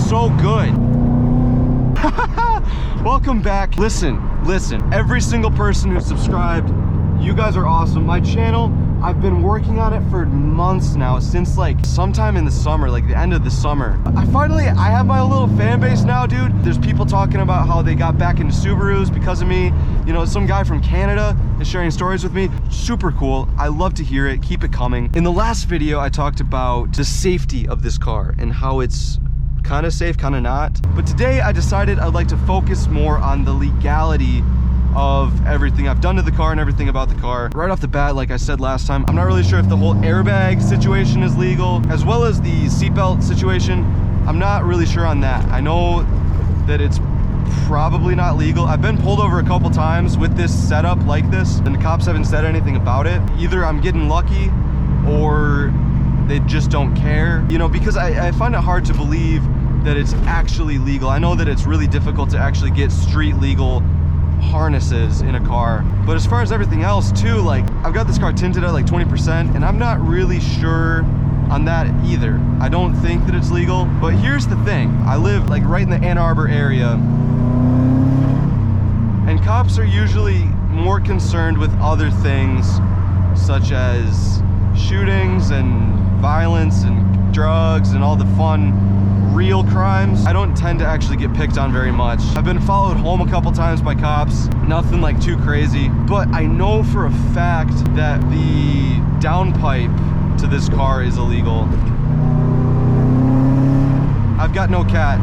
so good. Welcome back. Listen, every single person who's subscribed, you guys are awesome. My channel, I've been working on it for months now, since like sometime in the summer, like the end of the summer. I have my little fan base now, dude. There's people talking about how they got back into Subarus because of me. You know, some guy from Canada is sharing stories with me. Super cool. I love to hear it. Keep it coming. In the last video, I talked about the safety of this car and how it's kind of safe, kind of not. But today I decided I'd like to focus more on the legality of everything I've done to the car and everything about the car. Right off the bat, like I said last time, I'm not really sure if the whole airbag situation is legal, as well as the seatbelt situation. I'm not really sure on that. I know that it's probably not legal. I've been pulled over a couple times with this setup like this, and the cops haven't said anything about it. Either I'm getting lucky or they just don't care, you know, because I find it hard to believe that it's actually legal. I know that it's really difficult to actually get street legal harnesses in a car, but as far as everything else too, like I've got this car tinted at like 20%, and I'm not really sure on that either. I don't think that it's legal, but here's the thing. I live like right in the Ann Arbor area, and cops are usually more concerned with other things such as shootings and violence and drugs and all the fun real crimes. I don't tend to actually get picked on very much. I've been followed home a couple times by cops, nothing like too crazy, but I know for a fact that the downpipe to this car is illegal. I've got no cat,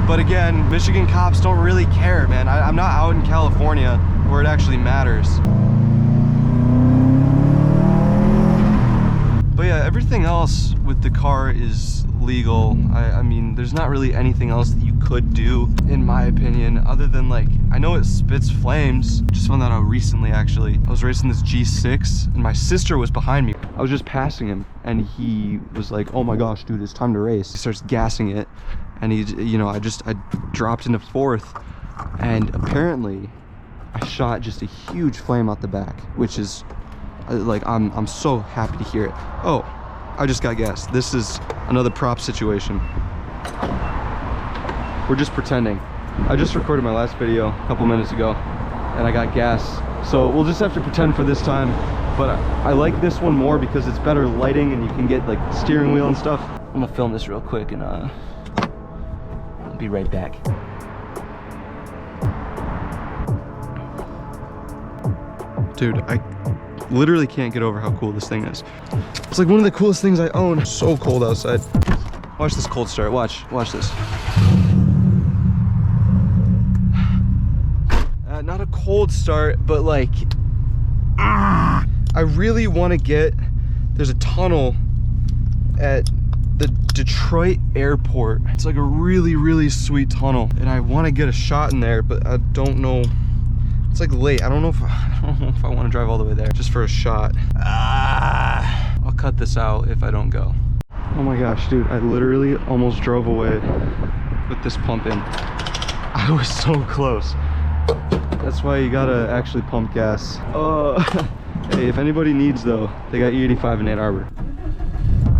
but again, Michigan cops don't really care, man. I'm not out in California where it actually matters. But yeah, everything else with the car is legal. I mean, there's not really anything else that you could do, in my opinion, other than like, I know it spits flames. Just found that out recently, actually. I was racing this G6 and my sister was behind me. I was just passing him and he was like, oh my gosh, dude, it's time to race. He starts gassing it and he, you know, I dropped into fourth, and apparently I shot just a huge flame out the back, which is like, I'm so happy to hear it. Oh, I just got gas. This is another prop situation. We're just pretending. I just recorded my last video a couple minutes ago and I got gas. So we'll just have to pretend for this time. But I like this one more because it's better lighting and you can get like the steering wheel and stuff. I'm gonna film this real quick and I'll be right back. Dude, I literally can't get over how cool this thing is. It's like one of the coolest things I own. So cold outside. Watch this cold start. Watch this. Not a cold start, but like, I really want to get, there's a tunnel at the Detroit airport. It's like a really sweet tunnel, and I want to get a shot in there, but I don't know. It's like late. I don't know if I want to drive all the way there just for a shot. I'll cut this out if I don't go. Oh my gosh, dude, I literally almost drove away with this pump in. I was so close. That's why you gotta actually pump gas. Hey, if anybody needs though, they got E85 in Ann Arbor.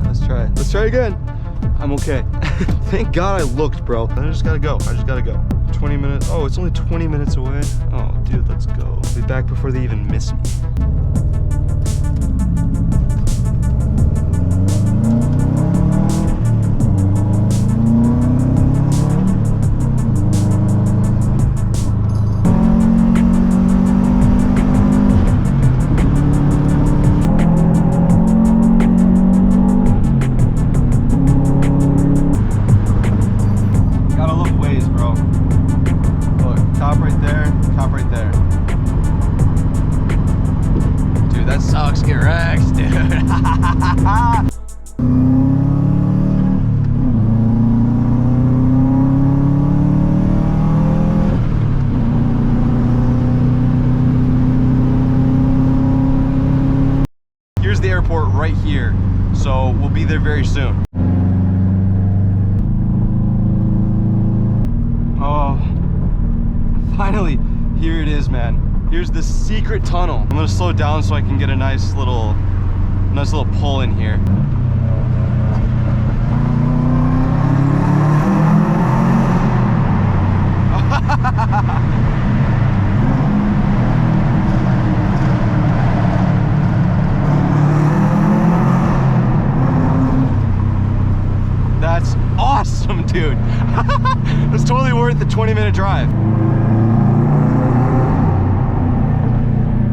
Let's try it. Let's try again. I'm okay. Thank God I looked, bro. I just gotta go. 20 minutes. Oh, it's only 20 minutes away. Oh, dude, let's go. I'll be back before they even miss me. Here's the airport right here, so we'll be there very soon. Oh, finally, here it is, man. Here's the secret tunnel. I'm gonna slow down so I can get a nice little pull in here. That's awesome, dude. It's totally worth the 20-minute drive.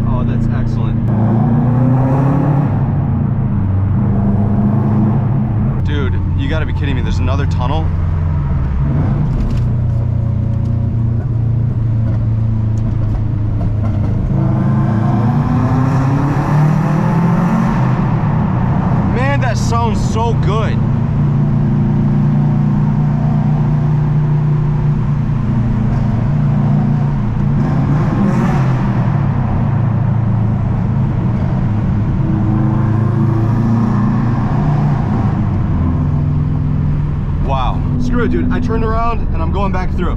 Oh, that's excellent. Dude, you gotta be kidding me. There's another tunnel. Man, that sounds so good. Screw it, dude. I turned around and I'm going back through.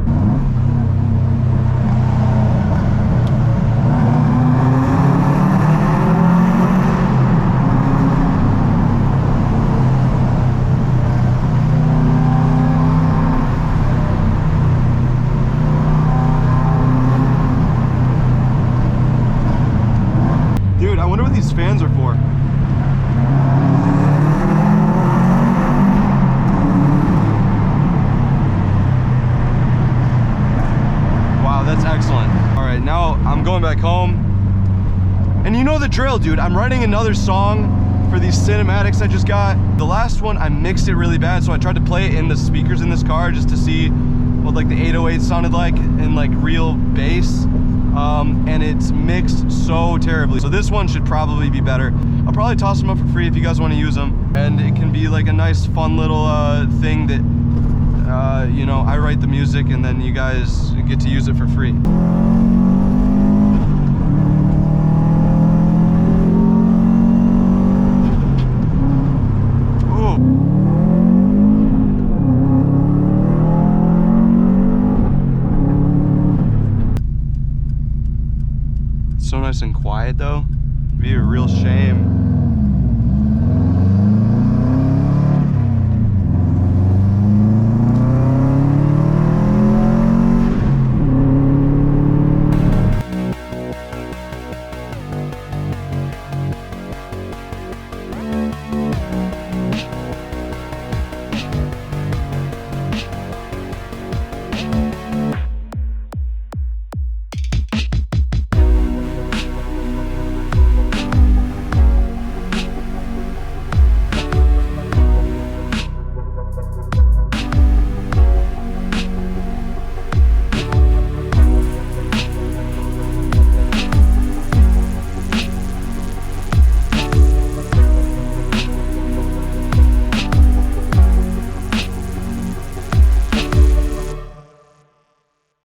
Dude, I wonder what these fans are for. That's excellent. All right, now I'm going back home. And you know the drill, dude. I'm writing another song for these cinematics I just got. The last one, I mixed it really bad, so I tried to play it in the speakers in this car just to see what like the 808 sounded like in like real bass. And it's mixed so terribly. So this one should probably be better. I'll probably toss them up for free if you guys want to use them. And it can be like a nice fun little thing that you know, I write the music and then you guys get to use it for free. Ooh. So nice and quiet though.